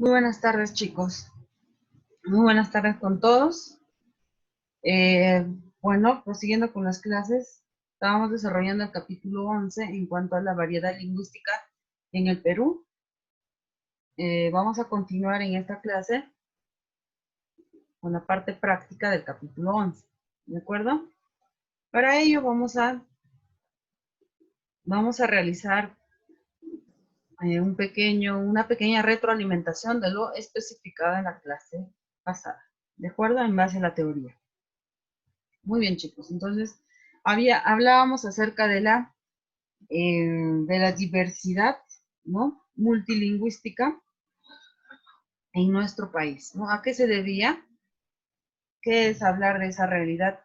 Muy buenas tardes, chicos. Muy buenas tardes con todos. Bueno, prosiguiendo con las clases, estábamos desarrollando el capítulo 11 en cuanto a la variedad lingüística en el Perú. Vamos a continuar en esta clase con la parte práctica del capítulo 11, ¿de acuerdo? Para ello vamos a realizar una pequeña retroalimentación de lo especificado en la clase pasada, ¿de acuerdo? En base a la teoría. Muy bien, chicos. Entonces, hablábamos acerca de la diversidad, ¿no? Multilingüística en nuestro país, ¿no? ¿A qué se debía? ¿Qué es hablar de esa realidad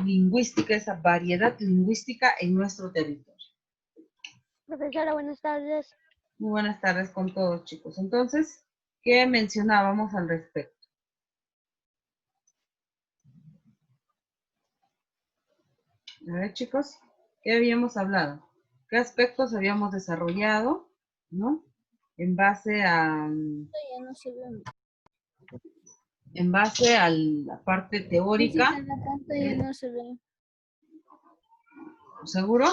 lingüística, esa variedad lingüística en nuestro territorio? Profesora, buenas tardes. Muy buenas tardes con todos, chicos. Entonces, ¿qué mencionábamos al respecto? A ver, chicos, ¿qué habíamos hablado? ¿Qué aspectos habíamos desarrollado, ¿no? En base a la parte teórica. En la pantalla no se ve. ¿Seguro?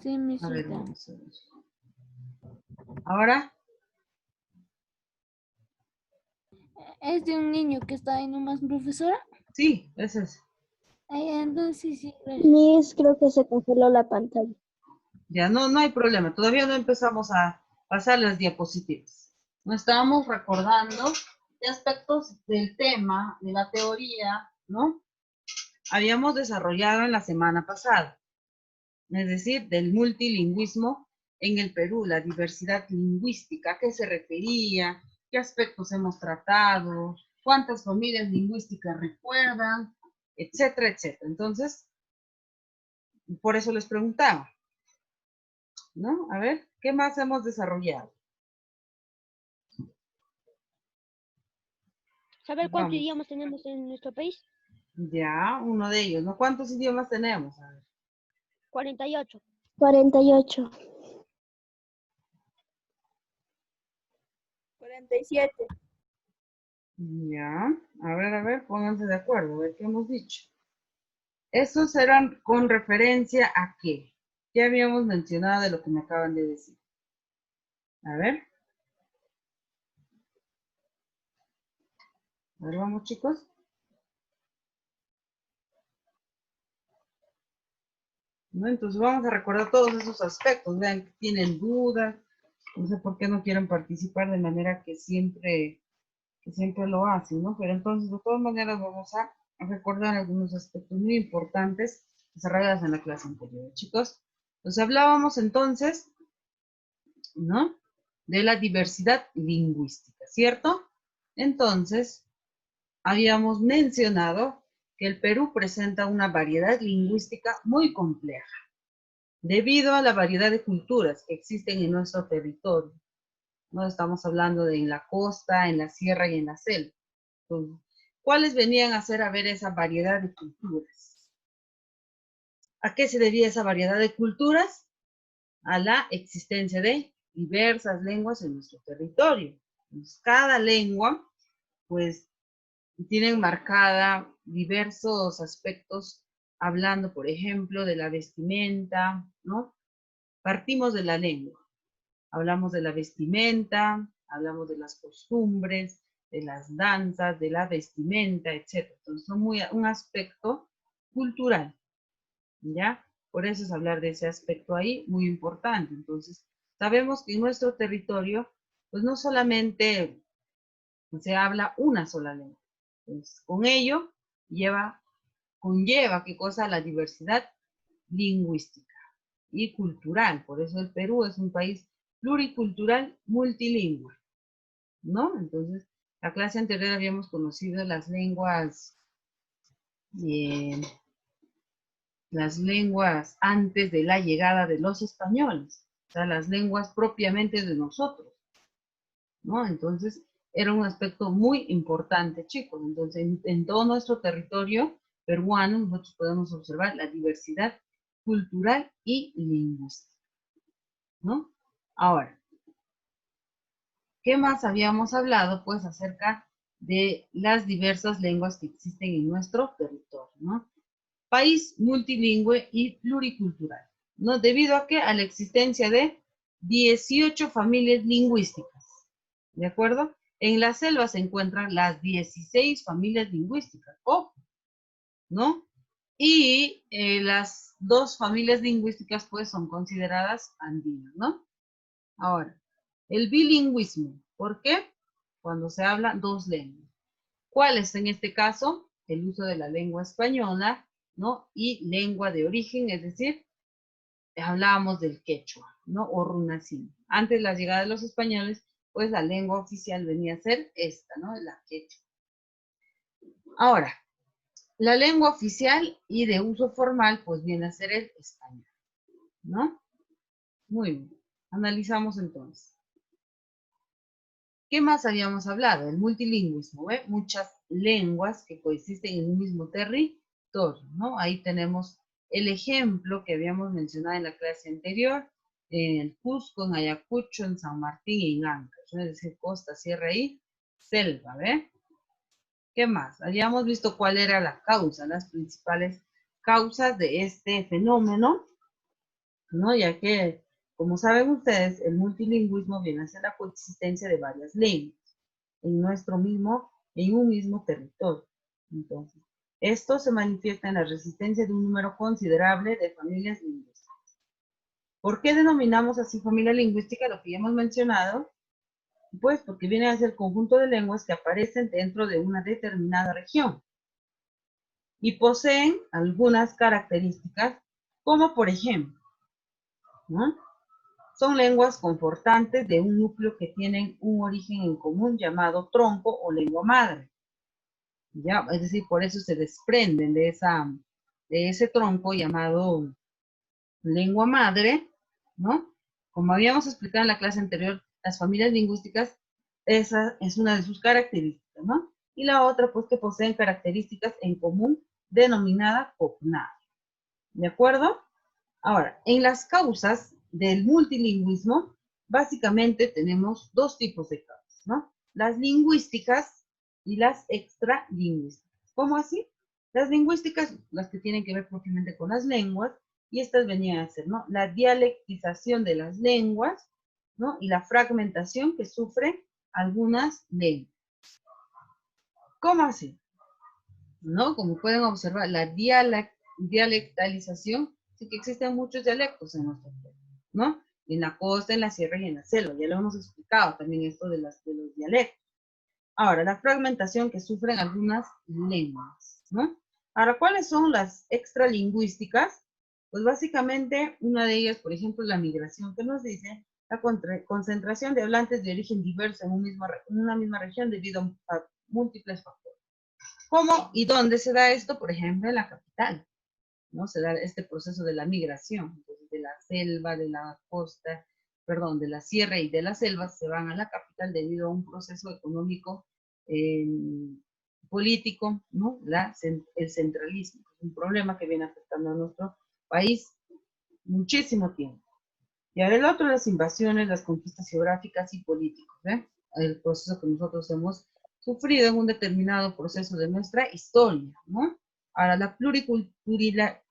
Sí, A ver, misita. vamos a ver. ¿Ahora? Es de un niño que está ahí nomás, profesora. Sí, ese es. Entonces sí. Miss, creo que se congeló la pantalla. Ya, no hay problema. Todavía no empezamos a pasar las diapositivas. No estábamos recordando qué aspectos del tema, de la teoría, ¿no? Habíamos desarrollado en la semana pasada. Es decir, del multilingüismo en el Perú, la diversidad lingüística, ¿a qué se refería? ¿Qué aspectos hemos tratado? ¿Cuántas familias lingüísticas recuerdan? Etcétera, etcétera. Entonces, por eso les preguntaba, ¿no? A ver, ¿qué más hemos desarrollado? ¿Saber cuántos idiomas tenemos en nuestro país? Ya, uno de ellos, ¿no? ¿Cuántos idiomas tenemos? A ver. 48. 48. 47. Ya, a ver, pónganse de acuerdo, a ver qué hemos dicho. Estos eran con referencia a qué. Ya habíamos mencionado de lo que me acaban de decir. A ver, vamos, chicos. ¿No? Entonces vamos a recordar todos esos aspectos. Vean que tienen dudas, no sé por qué no quieren participar de manera que siempre lo hacen, ¿no? Pero entonces, de todas maneras, vamos a recordar algunos aspectos muy importantes desarrollados en la clase anterior, chicos. Nos hablábamos entonces, ¿no? De la diversidad lingüística, ¿cierto? Entonces, habíamos mencionado que el Perú presenta una variedad lingüística muy compleja, debido a la variedad de culturas que existen en nuestro territorio. No estamos hablando de en la costa, en la sierra y en la selva. Entonces, ¿cuáles venían a ser a ver esa variedad de culturas? ¿A qué se debía esa variedad de culturas? A la existencia de diversas lenguas en nuestro territorio. Entonces, cada lengua, pues, tiene marcada diversos aspectos, hablando, por ejemplo, de la vestimenta, ¿no? Partimos de la lengua. Hablamos de la vestimenta, hablamos de las costumbres, de las danzas, de la vestimenta, etc. Entonces, son un aspecto cultural, ¿ya? Por eso es hablar de ese aspecto ahí, muy importante. Entonces, sabemos que en nuestro territorio, pues no solamente se habla una sola lengua. Entonces, con ello conlleva, ¿qué cosa? La diversidad lingüística y cultural. Por eso el Perú es un país pluricultural multilingüe, ¿no? Entonces, la clase anterior habíamos conocido las lenguas antes de la llegada de los españoles, o sea, las lenguas propiamente de nosotros, ¿no? Entonces, era un aspecto muy importante, chicos. Entonces, en todo nuestro territorio peruano, nosotros podemos observar la diversidad cultural y lingüística, ¿no? Ahora, ¿Qué más habíamos hablado? Pues acerca de las diversas lenguas que existen en nuestro territorio, ¿no? País multilingüe y pluricultural, ¿no? ¿Debido a qué? A la existencia de 18 familias lingüísticas, ¿de acuerdo? En la selva se encuentran las 16 familias lingüísticas, ojo, ¿no? Y las dos familias lingüísticas, pues, son consideradas andinas, ¿no? Ahora, el bilingüismo, ¿por qué? Cuando se habla dos lenguas. ¿Cuál es en este caso? El uso de la lengua española, ¿no? Y lengua de origen, es decir, hablábamos del quechua, ¿no? O runacín. Antes de la llegada de los españoles, pues la lengua oficial venía a ser esta, ¿no? La quechua. Ahora, la lengua oficial y de uso formal, pues viene a ser el español, ¿no? Muy bien. Analizamos entonces. ¿Qué más habíamos hablado? El multilingüismo, ¿ve? Muchas lenguas que coexisten en un mismo territorio, ¿no? Ahí tenemos el ejemplo que habíamos mencionado en la clase anterior, en el Cusco, en Ayacucho, en San Martín y en Ancash, ¿no? Es decir, costa, sierra y selva, ¿ve? ¿Qué más? Habíamos visto cuál era la causa, las principales causas de este fenómeno, ¿no? Ya que, como saben ustedes, el multilingüismo viene a ser la coexistencia de varias lenguas en un mismo territorio. Entonces, esto se manifiesta en la resistencia de un número considerable de familias lingüísticas. ¿Por qué denominamos así familia lingüística? Lo que ya hemos mencionado, pues porque viene a ser el conjunto de lenguas que aparecen dentro de una determinada región y poseen algunas características, como por ejemplo, ¿no? Son lenguas confortantes de un núcleo que tienen un origen en común llamado tronco o lengua madre. ¿Ya? Es decir, por eso se desprenden de ese tronco llamado lengua madre, ¿no? Como habíamos explicado en la clase anterior, las familias lingüísticas, esa es una de sus características, ¿no? Y la otra, pues, que poseen características en común denominada cognada. ¿De acuerdo? Ahora, en las causas del multilingüismo, básicamente tenemos dos tipos de causas, ¿no? Las lingüísticas y las extralingüísticas. ¿Cómo así? Las lingüísticas, las que tienen que ver propiamente con las lenguas, y estas venían a ser, ¿no? La dialectización de las lenguas, ¿no? Y la fragmentación que sufren algunas lenguas. ¿Cómo así? ¿No? Como pueden observar, la dialectalización, sí que existen muchos dialectos en nuestro país, ¿no? En la costa, en la sierra y en la selva. Ya lo hemos explicado también esto de los dialectos. Ahora, la fragmentación que sufren algunas lenguas, ¿no? Ahora, ¿cuáles son las extralingüísticas? Pues básicamente una de ellas, por ejemplo, la migración, que nos dice la concentración de hablantes de origen diverso en una misma región debido a múltiples factores. ¿Cómo y dónde se da esto? Por ejemplo, en la capital, ¿no? Se da este proceso de la migración, entonces, de la selva, de la costa, perdón, de la sierra y de la selva, se van a la capital debido a un proceso económico, eh, político, ¿no? El centralismo, un problema que viene afectando a nuestro país muchísimo tiempo. Y ahora el otro, las invasiones, las conquistas geográficas y políticas, ¿eh? El proceso que nosotros hemos sufrido en un determinado proceso de nuestra historia, ¿no? Ahora, la pluriculturalidad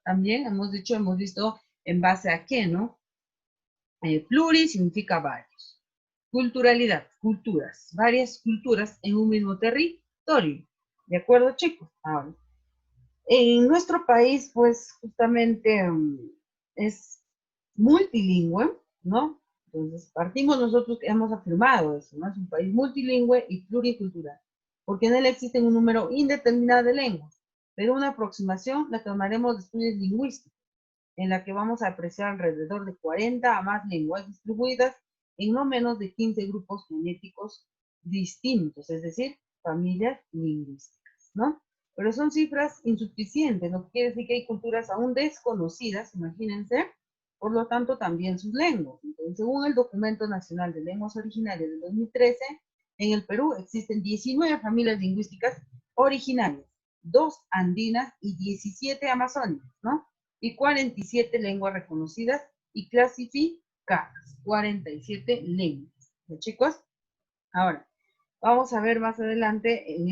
también hemos visto en base a qué, ¿no? Pluri significa varios. Culturalidad, culturas, varias culturas en un mismo territorio. ¿De acuerdo, chicos? Ahora, en nuestro país, pues, justamente es multilingüe, ¿no? Entonces, partimos nosotros que hemos afirmado eso, ¿no? Es un país multilingüe y pluricultural, porque en él existen un número indeterminado de lenguas, pero una aproximación la tomaremos de estudios lingüísticos, en la que vamos a apreciar alrededor de 40 a más lenguas distribuidas en no menos de 15 grupos genéticos distintos, es decir, familias lingüísticas, ¿no? Pero son cifras insuficientes, lo que quiere decir que hay culturas aún desconocidas, imagínense, por lo tanto también sus lenguas. Entonces, según el Documento Nacional de Lenguas Originarias de 2013, en el Perú existen 19 familias lingüísticas originarias, 2 andinas y 17 amazónicas, ¿no? Y 47 lenguas reconocidas y caras, 47 lenguas. ¿Ya, chicos? Ahora, vamos a ver más adelante en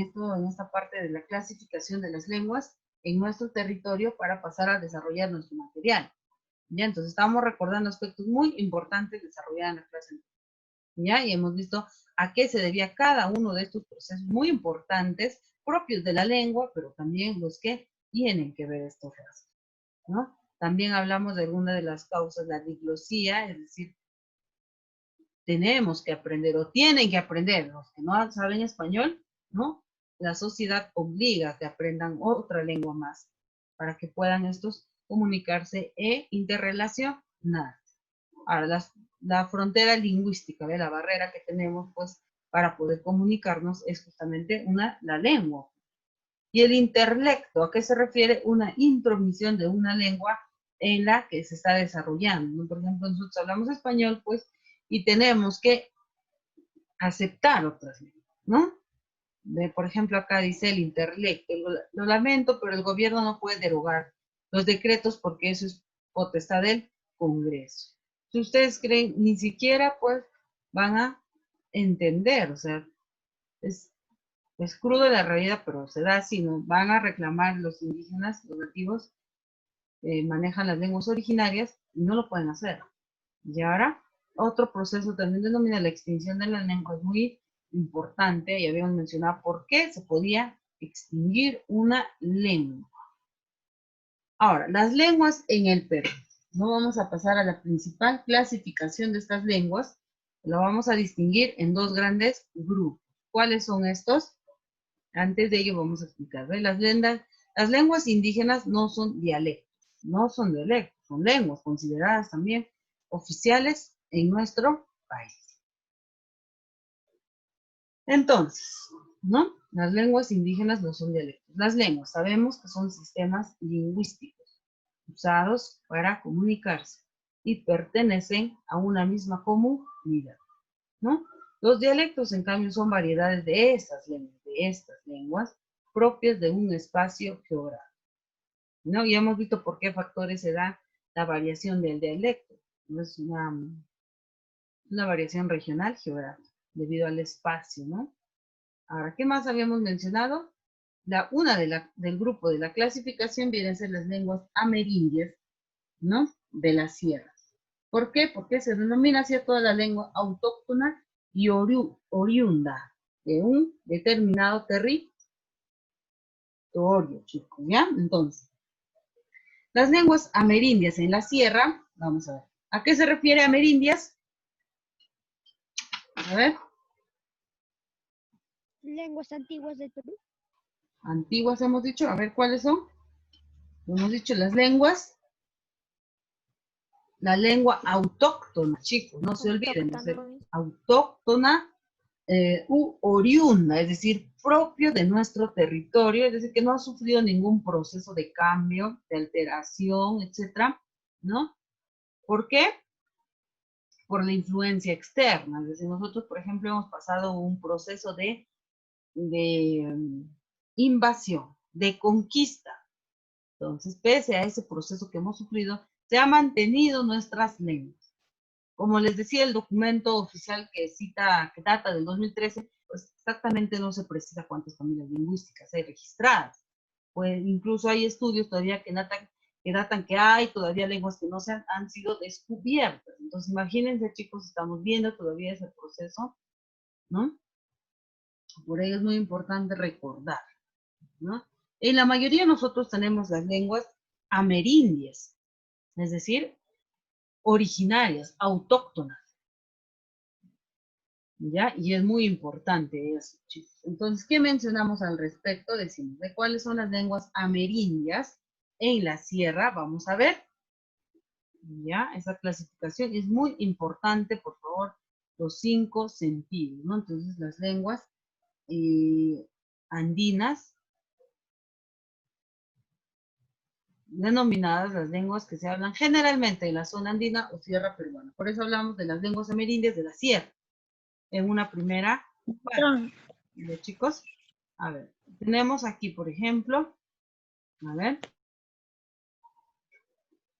esta parte de la clasificación de las lenguas en nuestro territorio para pasar a desarrollar nuestro material. Ya, entonces estamos recordando aspectos muy importantes desarrollados en la clase. Ya, y hemos visto a qué se debía cada uno de estos procesos muy importantes propios de la lengua, pero también los que tienen que ver estos rasgos, ¿no? También hablamos de alguna de las causas, la diglosía, es decir, tenemos que aprender o tienen que aprender los que no saben español, ¿no? La sociedad obliga a que aprendan otra lengua más para que puedan estos comunicarse e interrelacionar. Ahora, la frontera lingüística, ¿ve? La barrera que tenemos, pues, para poder comunicarnos es justamente la lengua. Y el interlecto, ¿a qué se refiere? Una intromisión de una lengua en la que se está desarrollando, ¿no? Por ejemplo, nosotros hablamos español, pues, y tenemos que aceptar otras lenguas, ¿no? Por ejemplo, acá dice el interlecto, lo lamento, pero el gobierno no puede derogar los decretos porque eso es potestad del Congreso. Si ustedes creen, ni siquiera pues van a entender, o sea, es crudo la realidad, pero se da así, ¿no? Van a reclamar los indígenas, los nativos, manejan las lenguas originarias y no lo pueden hacer. Y ahora, otro proceso también denomina la extinción de la lengua, es muy importante, y habíamos mencionado por qué se podía extinguir una lengua. Ahora, las lenguas en el Perú. No vamos a pasar a la principal clasificación de estas lenguas, lo vamos a distinguir en dos grandes grupos. ¿Cuáles son estos? Antes de ello vamos a explicar. ¿Ve? Las lenguas indígenas no son dialectos, no son dialectos, son lenguas consideradas también oficiales en nuestro país. Entonces, ¿no? Las lenguas indígenas no son dialectos. Las lenguas sabemos que son sistemas lingüísticos usados para comunicarse y pertenecen a una misma comunidad, ¿no? Los dialectos, en cambio, son variedades de estas lenguas propias de un espacio geográfico, ¿no? Y hemos visto por qué factores se da la variación del dialecto. No es una variación regional geográfica, debido al espacio, ¿no? Ahora, ¿qué más habíamos mencionado? Del grupo de la clasificación vienen a ser las lenguas amerindias, ¿no? De las sierras. ¿Por qué? Porque se denomina así a toda la lengua autóctona y oriunda de un determinado territorio, chicos, ¿ya? Entonces, las lenguas amerindias en la sierra, vamos a ver. ¿A qué se refiere amerindias? A ver. Lenguas antiguas del Perú. Antiguas hemos dicho, a ver cuáles son. Hemos dicho las lenguas. La lengua autóctona, chicos, no se olviden, autóctona u oriunda, es decir, propio de nuestro territorio, es decir, que no ha sufrido ningún proceso de cambio, de alteración, etcétera, ¿no? ¿Por qué? Por la influencia externa, es decir, nosotros, por ejemplo, hemos pasado un proceso de invasión, de conquista. Entonces, pese a ese proceso que hemos sufrido, se han mantenido nuestras lenguas. Como les decía, el documento oficial que data del 2013, pues exactamente no se precisa cuántas familias lingüísticas hay registradas. Pues incluso hay estudios todavía que datan que hay todavía lenguas que no han sido descubiertas. Entonces, imagínense, chicos, estamos viendo todavía ese proceso, ¿no? Por ello es muy importante recordar, ¿no? En la mayoría nosotros tenemos las lenguas amerindias, es decir, originarias, autóctonas, ¿ya? Y es muy importante eso, chicos. Entonces, ¿qué mencionamos al respecto? Decimos, ¿de cuáles son las lenguas amerindias en la sierra? Vamos a ver, ¿ya? Esa clasificación es muy importante, por favor, los 5 sentidos, ¿no? Entonces, las lenguas andinas, denominadas las lenguas que se hablan generalmente en la zona andina o sierra peruana. Por eso hablamos de las lenguas amerindias de la sierra, en una primera parte. ¿Ya, chicos? A ver, tenemos aquí, por ejemplo, a ver,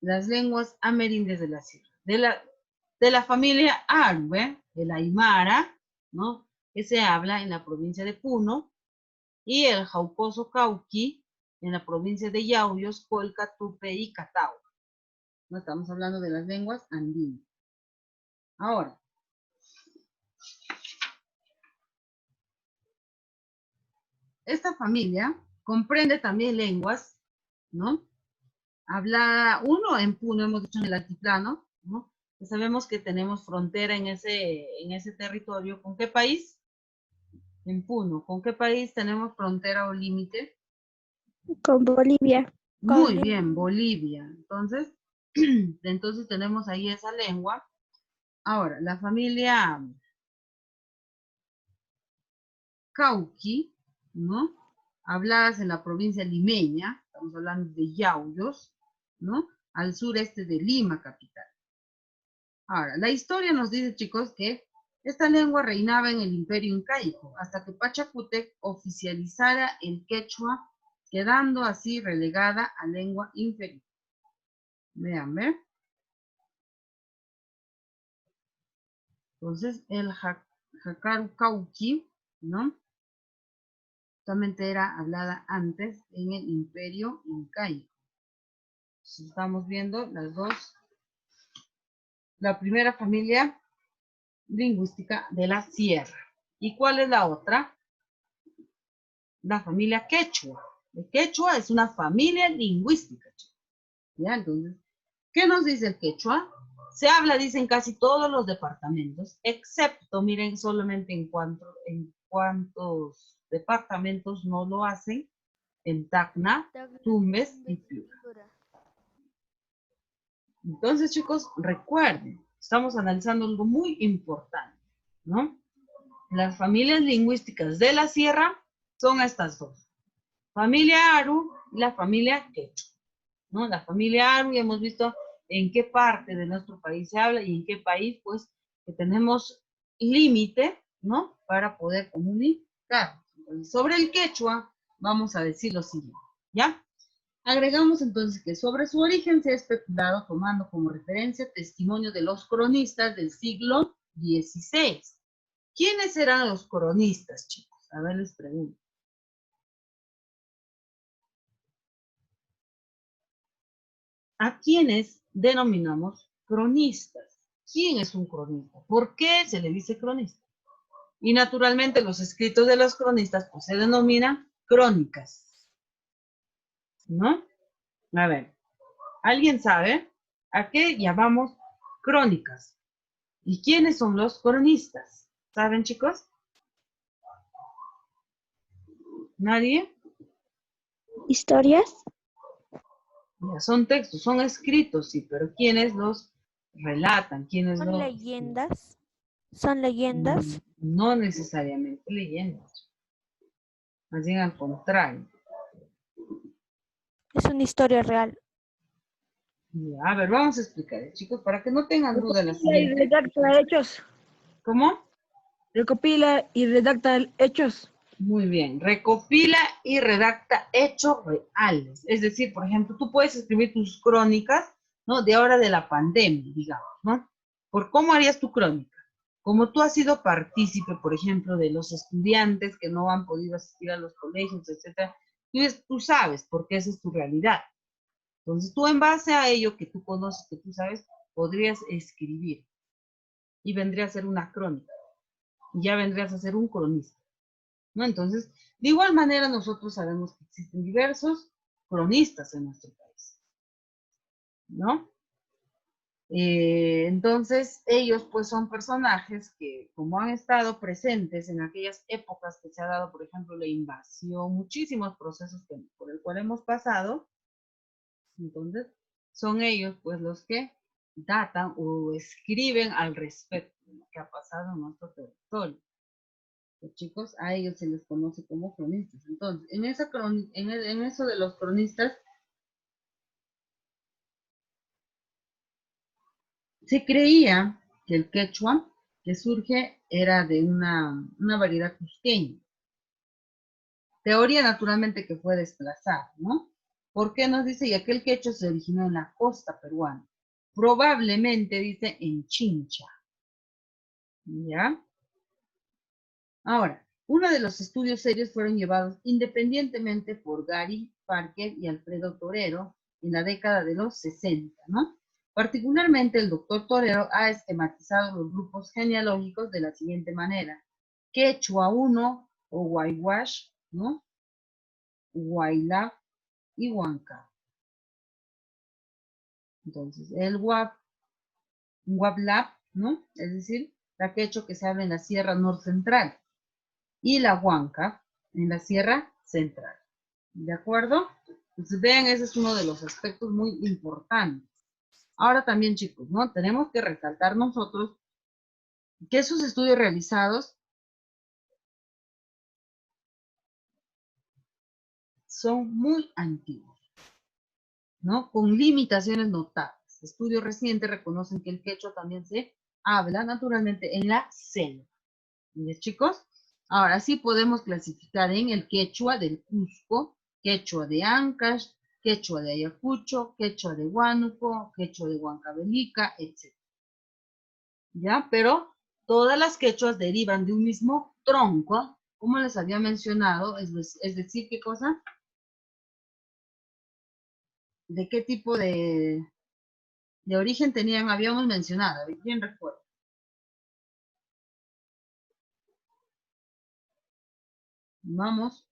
las lenguas amerindias de la sierra. de la familia Arwe, el Aymara, ¿no? Que se habla en la provincia de Puno, y el Jaucoso Cauqui, en la provincia de Yauyos, Colca, Tupe y Catao. No estamos hablando de las lenguas andinas. Ahora, esta familia comprende también lenguas, ¿no? Habla uno en Puno, hemos dicho en el altiplano, ¿no? Pues sabemos que tenemos frontera en ese territorio. ¿Con qué país? En Puno. ¿Con qué país tenemos frontera o límite? Con Bolivia. Muy bien, Bolivia. Entonces, entonces tenemos ahí esa lengua. Ahora, la familia Cauqui, ¿no? Habladas en la provincia limeña, estamos hablando de Yauyos, ¿no? Al sureste de Lima, capital. Ahora, la historia nos dice, chicos, que esta lengua reinaba en el imperio incaico, hasta que Pachacútec oficializara el quechua, quedando así relegada a lengua inferior. Vean, ¿ve? Entonces, el Jacaru Cauqui, ¿no? Solamente era hablada antes en el imperio incaico. Entonces, estamos viendo las dos. La primera familia lingüística de la sierra. ¿Y cuál es la otra? La familia quechua. El quechua es una familia lingüística. ¿Ya? Entonces, ¿qué nos dice el quechua? Se habla, dicen, casi todos los departamentos, excepto, miren, solamente en cuántos departamentos no lo hacen, en Tacna, Tumbes y Piura. Entonces, chicos, recuerden, estamos analizando algo muy importante, ¿no? Las familias lingüísticas de la sierra son estas dos. Familia Aru y la familia Quechua, ¿no? La familia Aru, ya hemos visto en qué parte de nuestro país se habla y en qué país, pues, que tenemos límite, ¿no? Para poder comunicar. Entonces, sobre el Quechua, vamos a decir lo siguiente, ¿ya? Agregamos entonces que sobre su origen se ha especulado tomando como referencia testimonio de los cronistas del siglo XVI. ¿Quiénes eran los cronistas, chicos? A ver, les pregunto. ¿A quiénes denominamos cronistas? ¿Quién es un cronista? ¿Por qué se le dice cronista? Y naturalmente los escritos de los cronistas pues se denominan crónicas, ¿no? A ver, ¿alguien sabe a qué llamamos crónicas? ¿Y quiénes son los cronistas? ¿Saben, chicos? ¿Nadie? ¿Historias? Ya, son textos, son escritos, sí, pero ¿quiénes los relatan? ¿Quiénes ¿Son los...? leyendas? ¿Son leyendas? No necesariamente leyendas, más bien al contrario. Es una historia real. Ya, a ver, vamos a explicar, chicos, para que no tengan duda en la Recopila y siguiente. redacta hechos. ¿Cómo? Recopila y redacta hechos. Muy bien, recopila y redacta hechos reales. Es decir, por ejemplo, tú puedes escribir tus crónicas, ¿no? De ahora de la pandemia, digamos, ¿no? ¿Por cómo harías tu crónica? Como tú has sido partícipe, por ejemplo, de los estudiantes que no han podido asistir a los colegios, etcétera, tú sabes, porque esa es tu realidad. Entonces, tú en base a ello que tú conoces, que tú sabes, podrías escribir y vendría a ser una crónica. Y ya vendrías a ser un cronista, ¿no? Entonces, de igual manera nosotros sabemos que existen diversos cronistas en nuestro país, ¿no? Entonces, ellos pues son personajes que como han estado presentes en aquellas épocas que se ha dado, por ejemplo, la invasión, muchísimos procesos por el cual hemos pasado, entonces son ellos pues los que datan o escriben al respecto de lo que ha pasado en nuestro territorio. Los chicos, a ellos se les conoce como cronistas. Entonces, en eso de los cronistas, se creía que el quechua que surge era de una variedad cusqueña. Teoría naturalmente que fue desplazada, ¿no? ¿Por qué nos dice? Y aquel quechua se originó en la costa peruana. Probablemente, dice, en Chincha. ¿Ya? Ahora, uno de los estudios serios fueron llevados independientemente por Gary Parker y Alfredo Torero en la década de los 60, ¿no? Particularmente el doctor Torero ha esquematizado los grupos genealógicos de la siguiente manera. Quechua 1 o Waiwash, ¿no? Huaylab y Huanca. Entonces, el Huablab, ¿no? Es decir, la quechua que se habla en la Sierra Norcentral. Y la Huanca en la Sierra Central. ¿De acuerdo? Entonces, vean, ese es uno de los aspectos muy importantes. Ahora también, chicos, ¿no? Tenemos que resaltar nosotros que esos estudios realizados son muy antiguos, ¿no? Con limitaciones notables. Estudios recientes reconocen que el quechua también se habla naturalmente en la selva. ¿Bien, chicos? Ahora sí podemos clasificar en el quechua del Cusco, quechua de Ancash, quechua de Ayacucho, quechua de Huánuco, quechua de Huancavelica, etc. ¿Ya? Pero todas las quechuas derivan de un mismo tronco, como les había mencionado, es decir, ¿qué cosa? ¿De qué tipo de origen tenían? Habíamos mencionado, ¿quién recuerda? Vamos,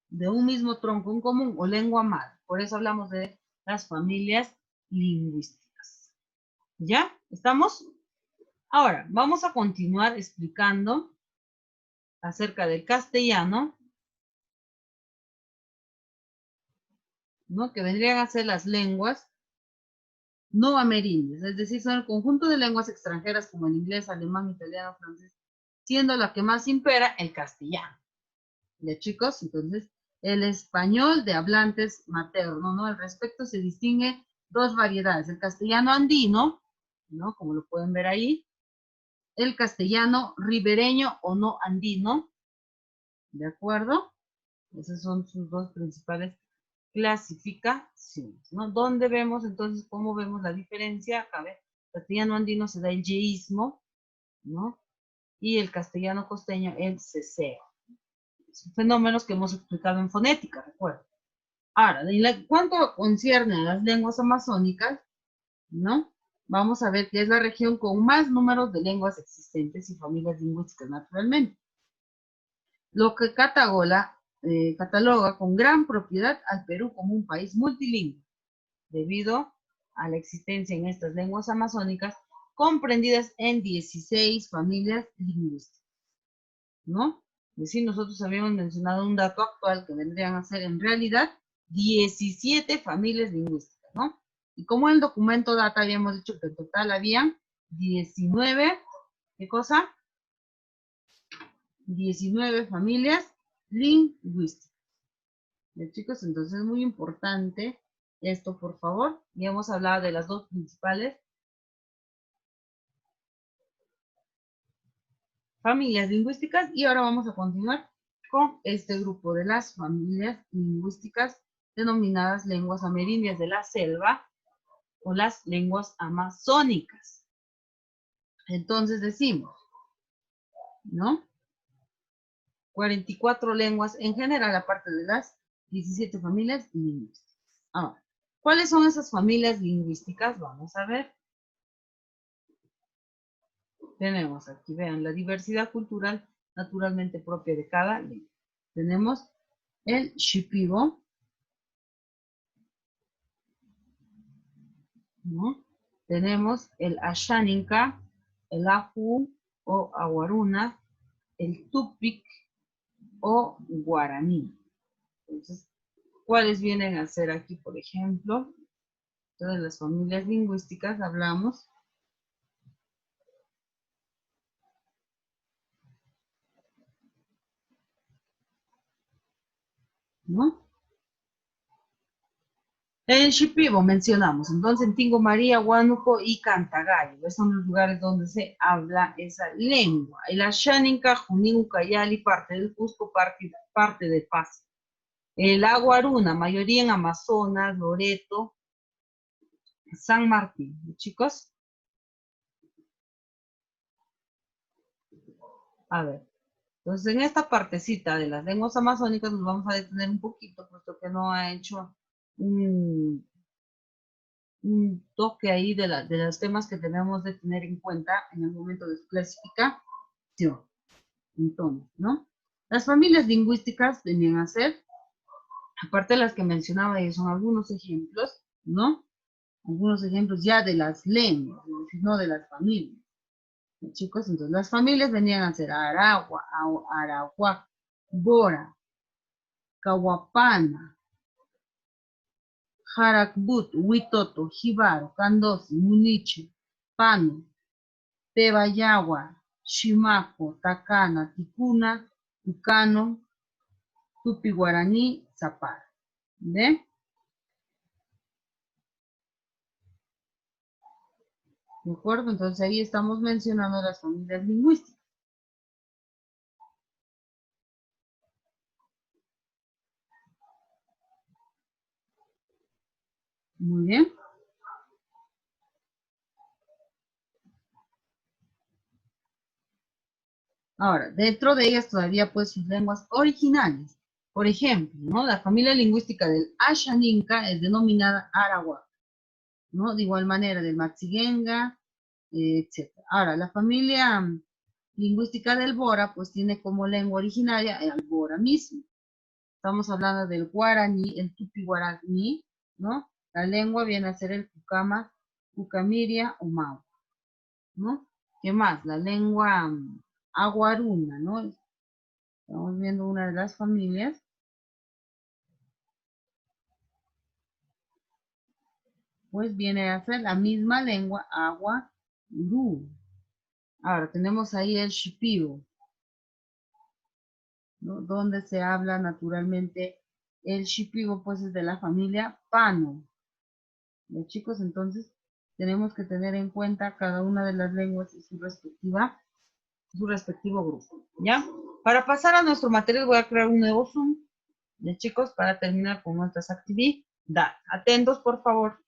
de un mismo tronco en común o lengua madre. Por eso hablamos de las familias lingüísticas. ¿Ya? ¿Estamos? Ahora, vamos a continuar explicando acerca del castellano, ¿no? Que vendrían a ser las lenguas no amerindias, es decir, son el conjunto de lenguas extranjeras como el inglés, alemán, italiano, francés, siendo la que más impera el castellano. ¿Ya, chicos? Entonces, el español de hablantes maternos, ¿no? Al respecto se distingue dos variedades, el castellano andino, ¿no? Como lo pueden ver ahí, el castellano ribereño o no andino, ¿de acuerdo? Esas son sus dos principales clasificaciones, ¿no? ¿Dónde vemos entonces cómo vemos la diferencia? Acá, ¿ve? Castellano andino se da el yeísmo, ¿no? Y el castellano costeño el ceseo. Son fenómenos que hemos explicado en fonética, recuerden. Ahora, en cuanto concierne a las lenguas amazónicas, ¿no? Vamos a ver que es la región con más números de lenguas existentes y familias lingüísticas naturalmente. Lo que cataloga con gran propiedad al Perú como un país multilingüe, debido a la existencia en estas lenguas amazónicas comprendidas en 16 familias lingüísticas, ¿no? Es decir, nosotros habíamos mencionado un dato actual que vendrían a ser en realidad 17 familias lingüísticas, ¿no? Y como el documento data habíamos dicho que en total habían 19, ¿qué cosa? 19 familias lingüísticas. ¿Ya, chicos? Entonces es muy importante esto, por favor. Ya hemos hablado de las dos principales familias lingüísticas y ahora vamos a continuar con este grupo de las familias lingüísticas denominadas lenguas amerindias de la selva o las lenguas amazónicas. Entonces decimos, ¿no? 44 lenguas en general, aparte de las 17 familias lingüísticas. Ahora, ¿cuáles son esas familias lingüísticas? Vamos a ver. Tenemos aquí, vean, la diversidad cultural naturalmente propia de cada lengua. Tenemos el Shipibo, ¿no? Tenemos el Ashaninka, el Ajú o Aguaruna, el Tupic o Guaraní. Entonces, ¿cuáles vienen a ser aquí, por ejemplo? Todas las familias lingüísticas hablamos. ¿No? En Shipibo mencionamos, entonces en Tingo María, Huánuco y Cantagallo. Esos son los lugares donde se habla esa lengua. El Ashaninka, Junín, Ucayali, parte del Cusco, parte de Paz. El Aguaruna, mayoría en Amazonas, Loreto, San Martín, chicos. A ver, entonces en esta partecita de las lenguas amazónicas nos vamos a detener un poquito, puesto que no ha hecho un toque ahí de los temas que tenemos de tener en cuenta en el momento de su clasificación. Entonces, ¿no? Las familias lingüísticas venían a ser, aparte de las que mencionaba, y son algunos ejemplos, ¿no? Algunos ejemplos ya de las lenguas, es decir, no de las familias. Chicos, entonces las familias venían a ser Aragua, Arahuac, Bora, Cahuapana, Jaracbut, Huitoto, Jíbaro, Candosi, Muniche, Pano, Tebayagua, Chimaco, Tacana, Ticuna, Tucano, Tupi Guaraní, Zapara. ¿Ve? ¿De acuerdo? Entonces ahí estamos mencionando las familias lingüísticas. Muy bien. Ahora, dentro de ellas todavía pues sus lenguas originales. Por ejemplo, ¿no? La familia lingüística del Ashaninka es denominada Arawak, ¿no? De igual manera del Matsigenga, etc. Ahora, la familia lingüística del Bora pues tiene como lengua originaria el Bora mismo. Estamos hablando del guaraní, el tupi guaraní, ¿no? La lengua viene a ser el cucama, cucamiria o mau, ¿no? ¿Qué más? La lengua aguaruna, ¿no? Estamos viendo una de las familias. Pues viene a ser la misma lengua aguarú. Ahora tenemos ahí el shipibo, ¿no? Donde se habla naturalmente el shipibo, pues es de la familia pano. ¿Ya, chicos? Entonces tenemos que tener en cuenta cada una de las lenguas y su respectivo grupo, ¿ya? Para pasar a nuestro material voy a crear un nuevo Zoom, ¿ya, chicos? Para terminar con nuestras actividades. Atentos, por favor.